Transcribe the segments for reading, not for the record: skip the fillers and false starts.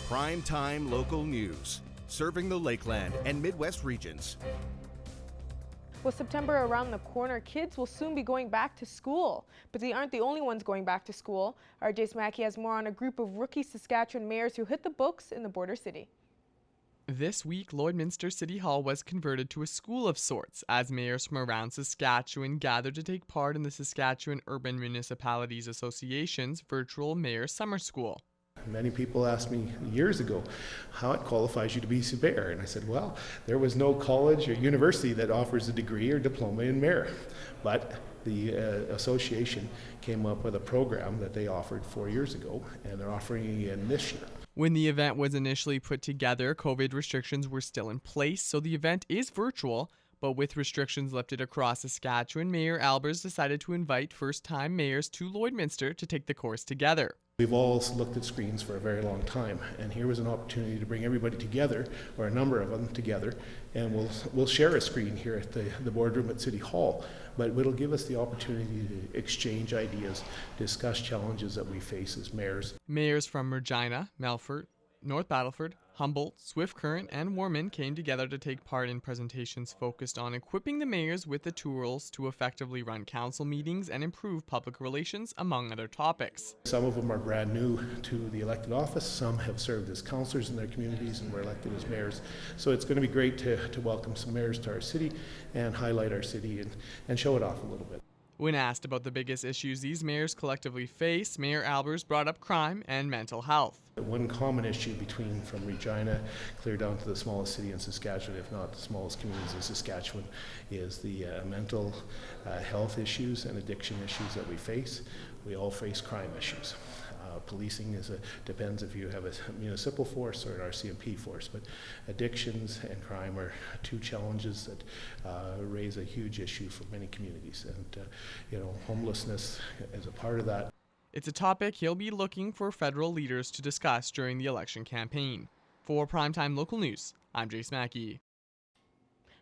Primetime local news, serving the Lakeland and Midwest regions. With September around the corner, kids will soon be going back to school. But they aren't the only ones going back to school. RJ Smacky has more on a group of rookie Saskatchewan mayors who hit the books in the border city. This week, Lloydminster City Hall was converted to a school of sorts as mayors from around Saskatchewan gathered to take part in the Saskatchewan Urban Municipalities Association's virtual Mayor Summer School. Many people asked me years ago how it qualifies you to be mayor, and I said, well, there was no college or university that offers a degree or diploma in mayor, but the association came up with a program that they offered 4 years ago, and they're offering it again this year. When the event was initially put together, COVID restrictions were still in place, so the event is virtual. But with restrictions lifted across Saskatchewan, Mayor Albers decided to invite first-time mayors to Lloydminster to take the course together. We've all looked at screens for a very long time, and here was an opportunity to bring everybody together, or a number of them together, and we'll share a screen here at the boardroom at City Hall, but it'll give us the opportunity to exchange ideas, discuss challenges that we face as mayors. Mayors from Regina, Melfort, North Battleford, Humboldt, Swift Current, and Warman came together to take part in presentations focused on equipping the mayors with the tools to effectively run council meetings and improve public relations, among other topics. Some of them are brand new to the elected office. Some have served as councillors in their communities and were elected as mayors. So it's going to be great to welcome some mayors to our city and highlight our city and show it off a little bit. When asked about the biggest issues these mayors collectively face, Mayor Albers brought up crime and mental health. One common issue from Regina clear down to the smallest city in Saskatchewan, if not the smallest communities in Saskatchewan, is the mental health issues and addiction issues that we face. We all face crime issues. Policing depends if you have a municipal force or an RCMP force, but addictions and crime are two challenges that raise a huge issue for many communities, and homelessness is a part of that. It's a topic he'll be looking for federal leaders to discuss during the election campaign. For Primetime Local News, I'm Jace Mackey.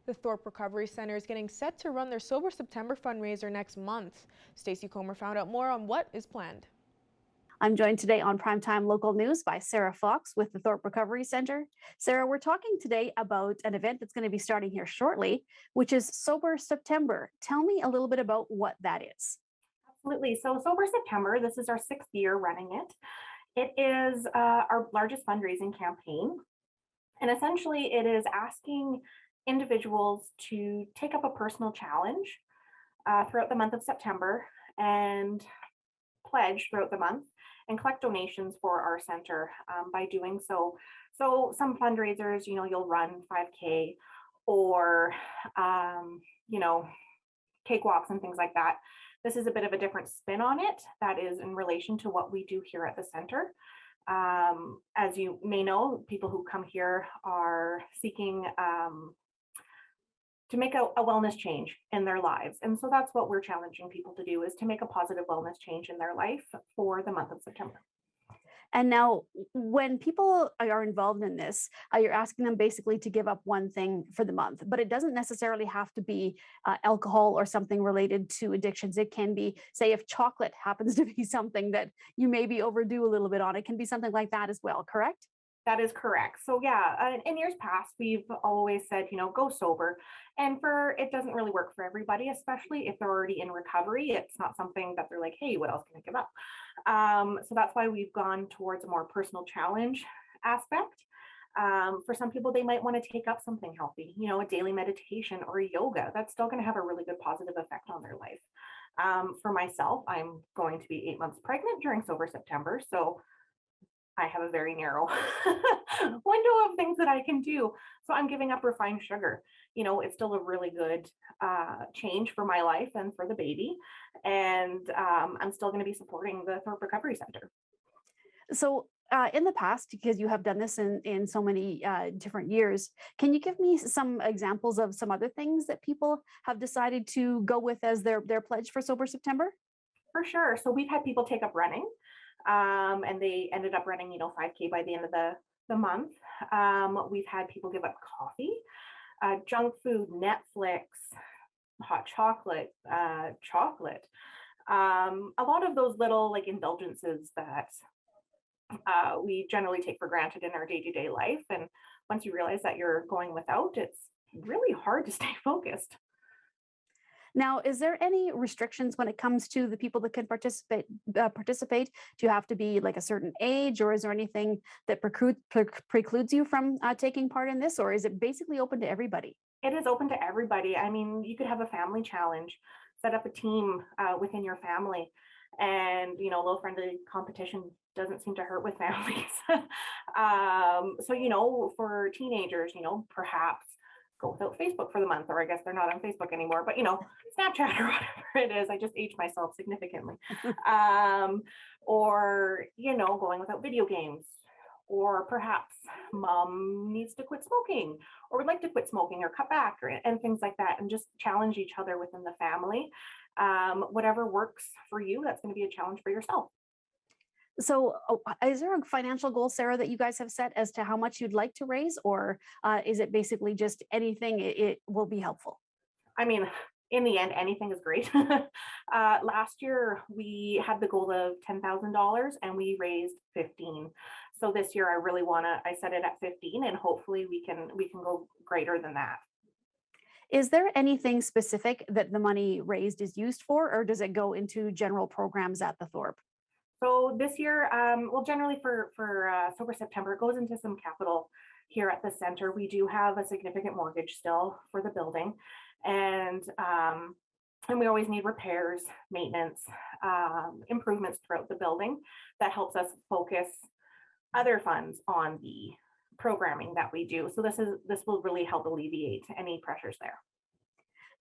The Thorpe Recovery Center is getting set to run their Sober September fundraiser next month. Stacey Comer found out more on what is planned. I'm joined today on Primetime Local News by Sarah Fox with the Thorpe Recovery Center. Sarah, we're talking today about an event that's going to be starting here shortly, which is Sober September. Tell me a little bit about what that is. Absolutely. So Sober September, this is our 6th year running it. It is our largest fundraising campaign. And essentially it is asking individuals to take up a personal challenge throughout the month of September and pledge throughout the month and collect donations for our center by doing so. So some fundraisers, you'll run 5K or, cakewalks and things like that. This is a bit of a different spin on it that is in relation to what we do here at the center. As you may know, people who come here are seeking to make a wellness change in their lives. And so that's what we're challenging people to do, is to make a positive wellness change in their life for the month of September. And now when people are involved in this, you're asking them basically to give up one thing for the month, but it doesn't necessarily have to be alcohol or something related to addictions. It can be, say, if chocolate happens to be something that you maybe overdo a little bit on, it can be something like that as well, correct? That is correct. So yeah, in years past, we've always said, go sober. And it doesn't really work for everybody, especially if they're already in recovery. It's not something that they're like, hey, what else can I give up? So that's why we've gone towards a more personal challenge aspect. For some people, they might want to take up something healthy, a daily meditation or yoga. That's still going to have a really good positive effect on their life. For myself, I'm going to be 8 months pregnant during Sober September. So I have a very narrow window of things that I can do. So I'm giving up refined sugar. It's still a really good change for my life and for the baby. And I'm still going to be supporting the Thorpe Recovery Center. So in the past, because you have done this in so many different years, can you give me some examples of some other things that people have decided to go with as their pledge for Sober September? For sure. So we've had people take up running. And they ended up running, 5K by the end of the month. We've had people give up coffee, junk food, Netflix, hot chocolate, a lot of those little indulgences that we generally take for granted in our day-to-day life. And once you realize that you're going without, it's really hard to stay focused. Now, is there any restrictions when it comes to the people that can participate? Do you have to be like a certain age, or is there anything that precludes you from taking part in this, or is it basically open to everybody? It is open to everybody. I mean, you could have a family challenge, set up a team within your family, and a little friendly competition doesn't seem to hurt with families. So for teenagers, perhaps go without Facebook for the month, or I guess they're not on Facebook anymore, but Snapchat or whatever it is. I just aged myself significantly. Or going without video games, or perhaps mom needs to quit smoking or would like to quit smoking or cut back, and things like that, and just challenge each other within the family. Whatever works for you, that's going to be a challenge for yourself. So, is there a financial goal, Sarah, that you guys have set as to how much you'd like to raise, or is it basically just anything it will be helpful? I mean, in the end, anything is great. Last year, we had the goal of $10,000 and we raised 15. So this year, I set it at 15, and hopefully we can go greater than that. Is there anything specific that the money raised is used for, or does it go into general programs at the Thorpe? So this year, generally for Sober September, it goes into some capital here at the center. We do have a significant mortgage still for the building, and we always need repairs, maintenance, improvements throughout the building. That helps us focus other funds on the programming that we do. So this will really help alleviate any pressures there.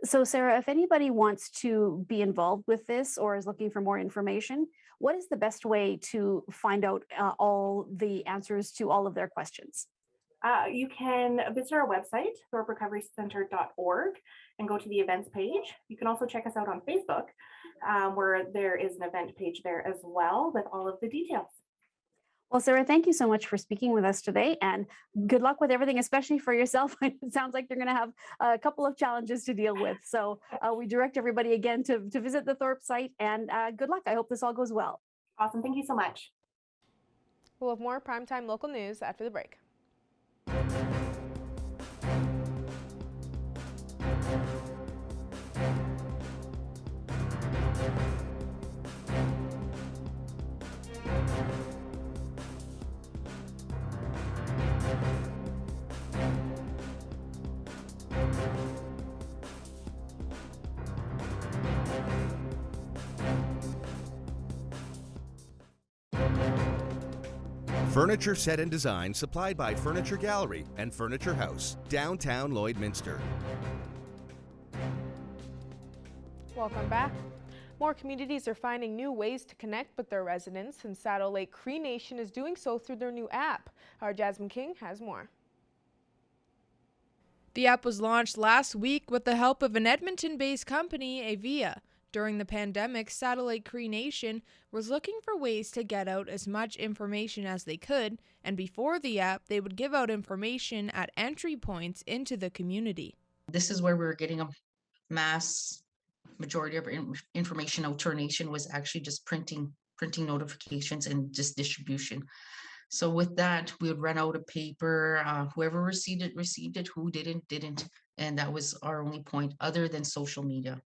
So, Sarah, if anybody wants to be involved with this or is looking for more information, what is the best way to find out all the answers to all of their questions? You can visit our website, thorperecoverycenter.org, and go to the events page. You can also check us out on Facebook, where there is an event page there as well with all of the details. Well, Sarah, thank you so much for speaking with us today, and good luck with everything, especially for yourself. It sounds like you're going to have a couple of challenges to deal with. So we direct everybody again to visit the Thorpe site, and good luck. I hope this all goes well. Awesome. Thank you so much. We'll have more primetime local news after the break. Furniture set and design supplied by Furniture Gallery and Furniture House, downtown Lloydminster. Welcome back. More communities are finding new ways to connect with their residents, and Saddle Lake Cree Nation is doing so through their new app. Our Jasmine King has more. The app was launched last week with the help of an Edmonton-based company, Avia. During the pandemic, Saddle Lake Cree Nation was looking for ways to get out as much information as they could, and before the app, they would give out information at entry points into the community. This is where we were getting a mass majority of information out to our nation, was actually just printing notifications and just distribution. So with that, we would run out of paper. Whoever received it, who didn't. And that was our only point, other than social media.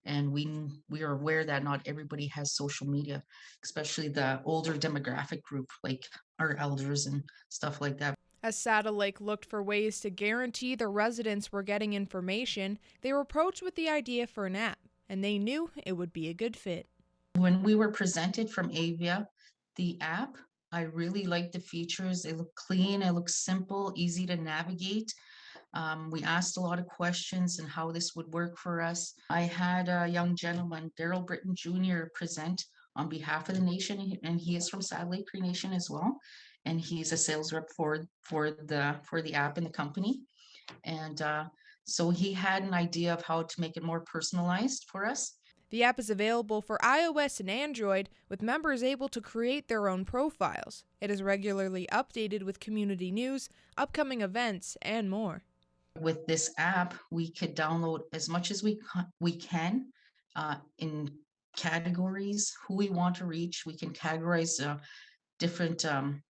And we are aware that not everybody has social media, especially the older demographic group, like our elders and stuff like that. As Saddle Lake looked for ways to guarantee the residents were getting information, they were approached with the idea for an app, and they knew it would be a good fit. When we were presented from Avia, the app, I really liked the features. It looked clean, it looked simple, easy to navigate. We asked a lot of questions and how this would work for us. I had a young gentleman, Daryl Britton Jr., present on behalf of the nation, and he is from Saddle Lake Cree Nation as well. And he's a sales rep for the app in the company. And so he had an idea of how to make it more personalized for us. The app is available for iOS and Android, with members able to create their own profiles. It is regularly updated with community news, upcoming events, and more. With this app, we could download as much as we can in categories, who we want to reach. We can categorize different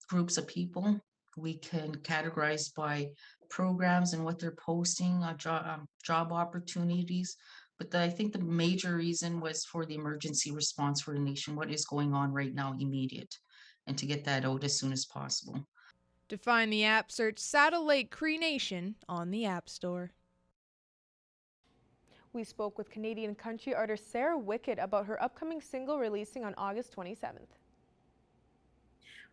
groups of people. We can categorize by programs and what they're posting, job opportunities. But I think the major reason was for the emergency response for the nation, what is going on right now, immediate, and to get that out as soon as possible. To find the app, search Satellite Cree Nation on the App Store. We spoke with Canadian country artist Sarah Wickett about her upcoming single releasing on August 27th.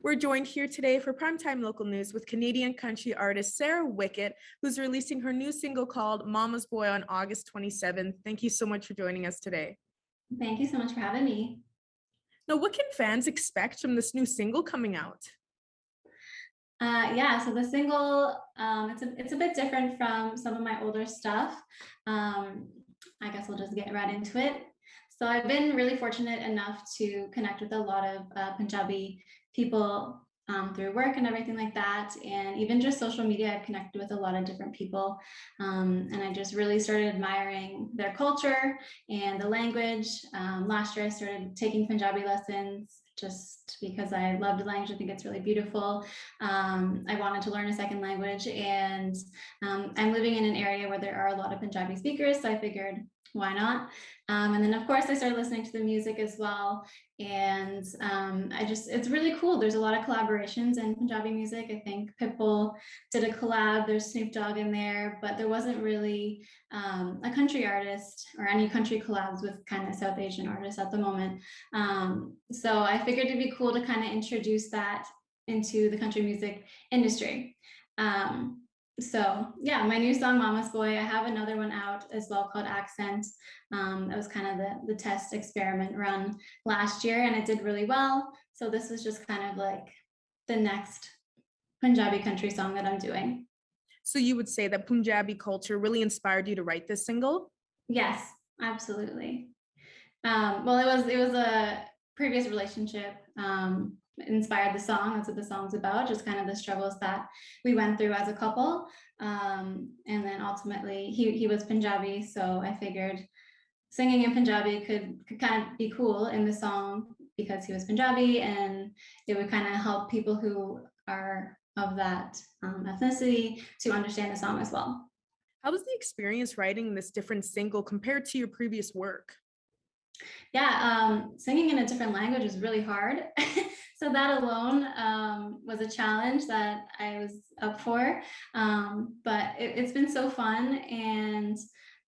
We're joined here today for Primetime Local News with Canadian country artist Sarah Wickett, who's releasing her new single called Mama's Boy on August 27th. Thank you so much for joining us today. Thank you so much for having me. Now, what can fans expect from this new single coming out? Yeah, so the single, it's a bit different from some of my older stuff. I guess we'll just get right into it. So I've been really fortunate enough to connect with a lot of Punjabi people through work and everything like that. And even just social media, I've connected with a lot of different people. And I just really started admiring their culture and the language. Last year, I started taking Punjabi lessons just because I love the language. I think it's really beautiful. I wanted to learn a second language, and I'm living in an area where there are a lot of Punjabi speakers. So I figured, why not? And then of course I started listening to the music as well. And it's really cool. There's a lot of collaborations in Punjabi music. I think Pitbull did a collab, there's Snoop Dogg in there, but there wasn't really a country artist or any country collabs with kind of South Asian artists at the moment. So I figured it'd be cool to kind of introduce that into the country music industry. So yeah, my new song Mama's Boy, I have another one out as well called Accent. That was kind of the test experiment run last year, and it did really well. So this was just kind of like the next Punjabi country song that I'm doing. So you would say that Punjabi culture really inspired you to write this single? Yes, absolutely. Well, it was a previous relationship inspired the song. That's what the song's about, just kind of the struggles that we went through as a couple. And then ultimately he was Punjabi, so I figured singing in Punjabi could kind of be cool in the song because he was Punjabi, and it would kind of help people who are of that ethnicity to understand the song as well. How was the experience writing this different single compared to your previous work? Yeah, singing in a different language is really hard. So that alone was a challenge that I was up for. But it's been so fun. And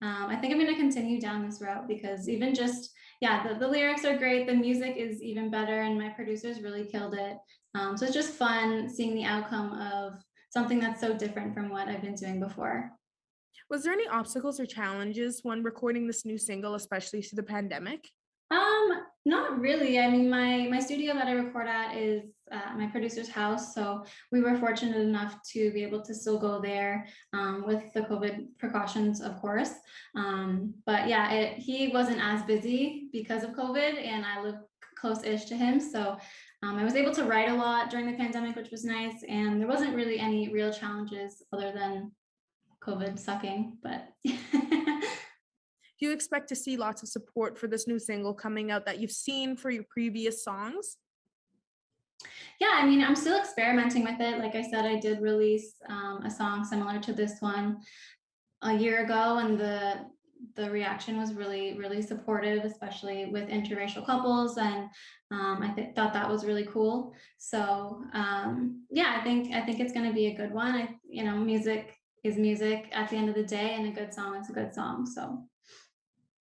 I think I'm going to continue down this route because even just, yeah, the lyrics are great. The music is even better. And my producers really killed it. So it's just fun seeing the outcome of something that's so different from what I've been doing before. Was there any obstacles or challenges when recording this new single, especially through the pandemic? Not really. I mean, my studio that I record at is my producer's house, so we were fortunate enough to be able to still go there with the COVID precautions, of course. But yeah, he wasn't as busy because of COVID, and I live close-ish to him, so I was able to write a lot during the pandemic, which was nice, and there wasn't really any real challenges other than COVID sucking, but Do you expect to see lots of support for this new single coming out that you've seen for your previous songs? Yeah, I mean, I'm still experimenting with it. Like I said, I did release a song similar to this one a year ago, and the reaction was really, really supportive, especially with interracial couples, and I thought that was really cool. So yeah, I think it's going to be a good one. Music is music at the end of the day, and a good song is a good song. So.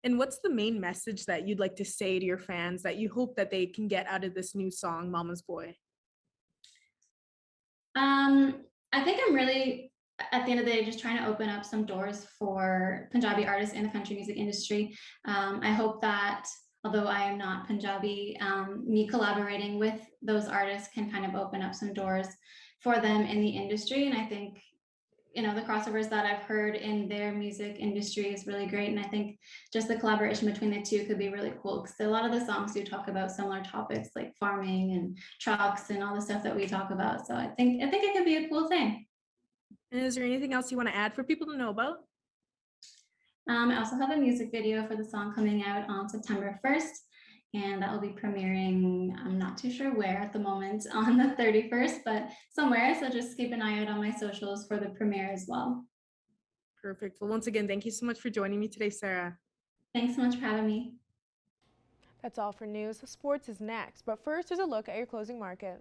And what's the main message that you'd like to say to your fans that you hope that they can get out of this new song, Mama's Boy? I think I'm really, at the end of the day, just trying to open up some doors for Punjabi artists in the country music industry. I hope that, although I am not Punjabi, me collaborating with those artists can kind of open up some doors for them in the industry. And I think the crossovers that I've heard in their music industry is really great. And I think just the collaboration between the two could be really cool because a lot of the songs do talk about similar topics like farming and trucks and all the stuff that we talk about. So I think it could be a cool thing. And is there anything else you want to add for people to know about? I also have a music video for the song coming out on September 1st. and that will be premiering, I'm not too sure where at the moment, on the 31st, but somewhere. So just keep an eye out on my socials for the premiere as well. Perfect. Well, once again, thank you so much for joining me today, Sarah. Thanks so much for having me. That's all for news. Sports is next, but first, there's a look at your closing market.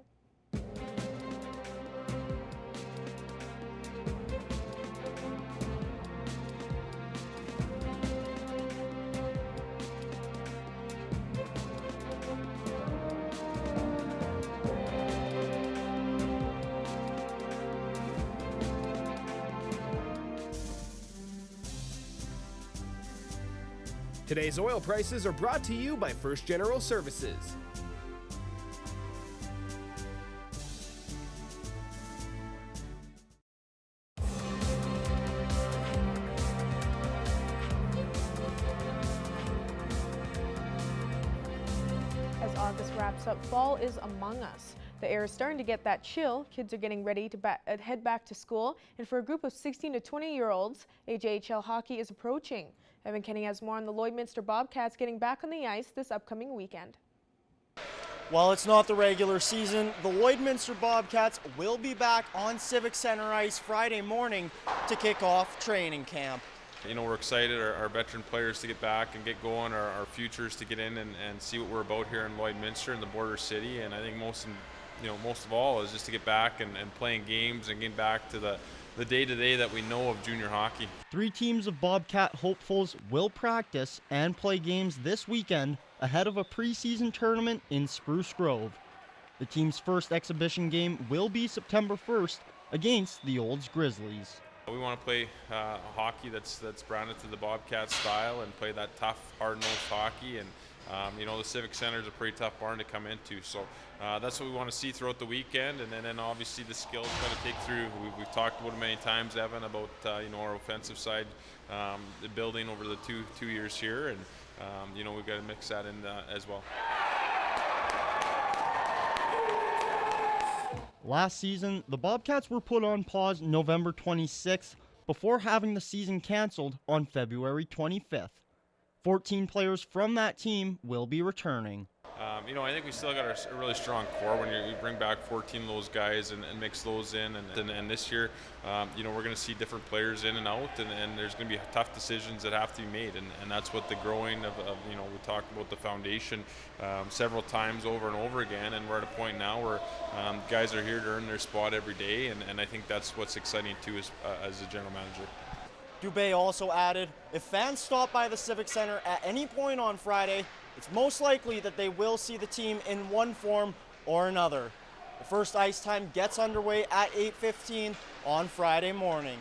Today's oil prices are brought to you by First General Services. As August wraps up, fall is among us. The air is starting to get that chill. Kids are getting ready to head back to school, and for a group of 16 to 20-year-olds, AJHL hockey is approaching. Evan Kenny has more on the Lloydminster Bobcats getting back on the ice this upcoming weekend. While it's not the regular season, the Lloydminster Bobcats will be back on Civic Center ice Friday morning to kick off training camp. You know, we're excited, our veteran players to get back and get going, our futures to get in and see what we're about here in Lloydminster in the border city. And I think most of all is just to get back and playing games and getting back to the day-to-day that we know of junior hockey. 3 teams of Bobcat hopefuls will practice and play games this weekend ahead of a preseason tournament in Spruce Grove. The team's first exhibition game will be September 1st against the Olds Grizzlies. We want to play hockey that's branded to the Bobcat style and play that tough, hard-nosed hockey. And the Civic Center is a pretty tough barn to come into. So that's what we want to see throughout the weekend. And then obviously the skills we've got to take through. We've talked about it many times, Evan, about our offensive side, the building over the two years here. And we've got to mix that in as well. Last season, the Bobcats were put on pause November 26th before having the season canceled on February 25th. 14 players from that team will be returning. I think we still got a really strong core when you bring back 14 of those guys and mix those in. And this year, we're going to see different players in and out, and there's going to be tough decisions that have to be made. And that's what the growing of we talked about the foundation several times over and over again. And we're at a point now where guys are here to earn their spot every day. And I think that's what's exciting too as a general manager. Dubé also added, if fans stop by the Civic Center at any point on Friday, it's most likely that they will see the team in one form or another. The first ice time gets underway at 8:15 on Friday morning.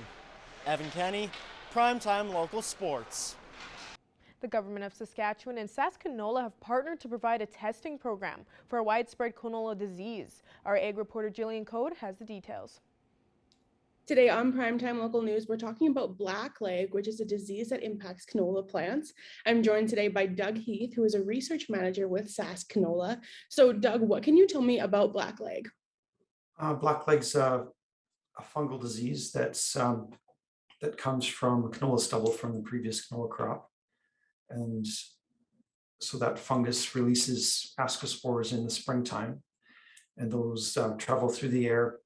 Evan Kenny, Primetime Local Sports. The government of Saskatchewan and Saskanola have partnered to provide a testing program for a widespread canola disease. Our ag reporter Jillian Code has the details. Today on Primetime Local News, we're talking about blackleg, which is a disease that impacts canola plants. I'm joined today by Doug Heath, who is a research manager with Saskanola. So Doug, what can you tell me about blackleg? Blackleg's a fungal disease that comes from canola stubble from the previous canola crop. And so that fungus releases ascospores in the springtime, and those travel through the air,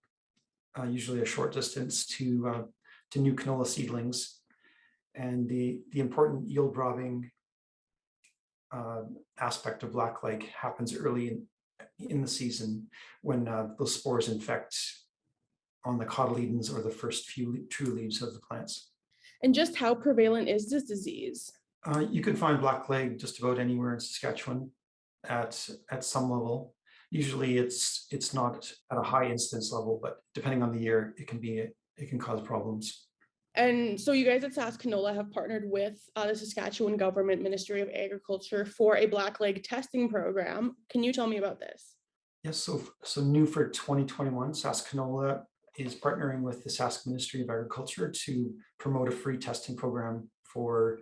usually a short distance to new canola seedlings. And the important yield robbing aspect of blackleg happens early in the season when those spores infect on the cotyledons or the first few true leaves of the plants. And just how prevalent is this disease? You can find blackleg just about anywhere in Saskatchewan at some level. Usually it's not at a high incidence level, but depending on the year, it can cause problems. And so you guys at Saskanola have partnered with the Saskatchewan Government Ministry of Agriculture for a blackleg testing program. Can you tell me about this? Yes, so new for 2021, Saskanola is partnering with the Sask Ministry of Agriculture to promote a free testing program for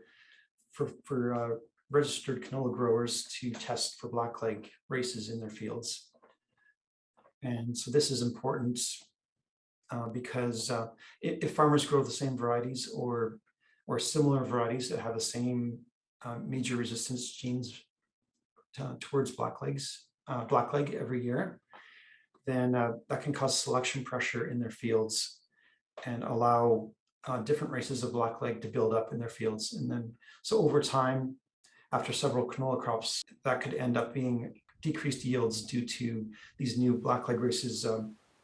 registered canola growers to test for blackleg races in their fields. And so this is important because if farmers grow the same varieties or similar varieties that have the same major resistance genes towards blackleg every year, then that can cause selection pressure in their fields and allow different races of blackleg to build up in their fields. And then, so over time, after several canola crops, that could end up being decreased yields due to these new blackleg races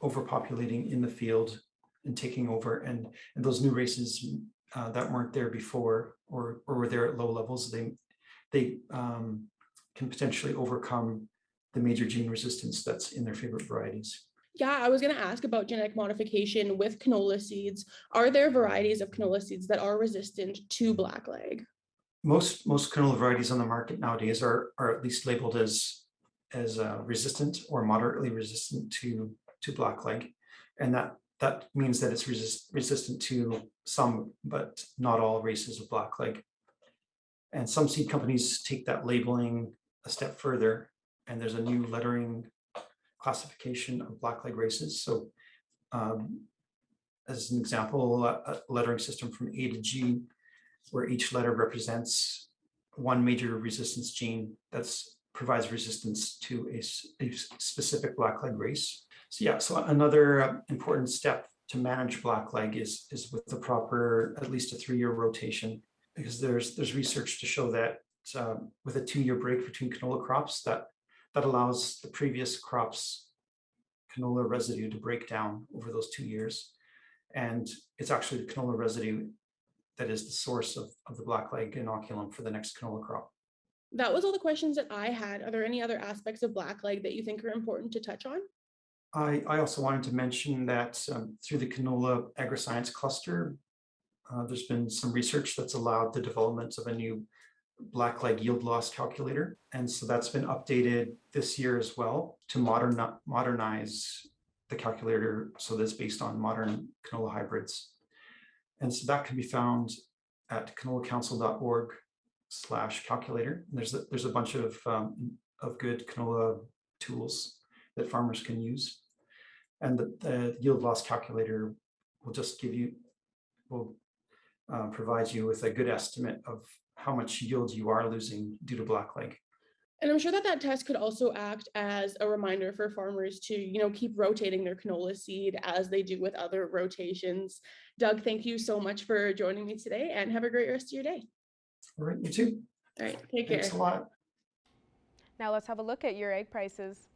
overpopulating in the field and taking over. And those new races that weren't there before or were there at low levels, they can potentially overcome the major gene resistance that's in their favorite varieties. Yeah, I was going to ask about genetic modification with canola seeds. Are there varieties of canola seeds that are resistant to blackleg? Most canola varieties on the market nowadays are at least labeled as resistant or moderately resistant to blackleg, and that means that it's resistant to some, but not all races of blackleg. And some seed companies take that labeling a step further, and there's a new lettering classification of blackleg races. So as an example, a lettering system from A to G, where each letter represents one major resistance gene that provides resistance to a specific blackleg race. So yeah, so another important step to manage blackleg is with the proper, at least a 3-year rotation, because there's research to show that with a 2-year break between canola crops, that allows the previous crop's canola residue to break down over those 2 years. And it's actually the canola residue that is the source of the blackleg inoculum for the next canola crop. That was all the questions that I had. Are there any other aspects of blackleg that you think are important to touch on? I also wanted to mention that through the canola agri-science cluster, there's been some research that's allowed the development of a new blackleg yield loss calculator. And so that's been updated this year as well to modernize the calculator so that it's based on modern canola hybrids. And so that can be found at canolacouncil.org/calculator. There's a bunch of good canola tools that farmers can use. And the yield loss calculator will just provide you with a good estimate of how much yield you are losing due to blackleg. And I'm sure that test could also act as a reminder for farmers to, keep rotating their canola seed as they do with other rotations. Doug, thank you so much for joining me today, and have a great rest of your day. All right, you too. All right, take care. Thanks a lot. Now let's have a look at your egg prices.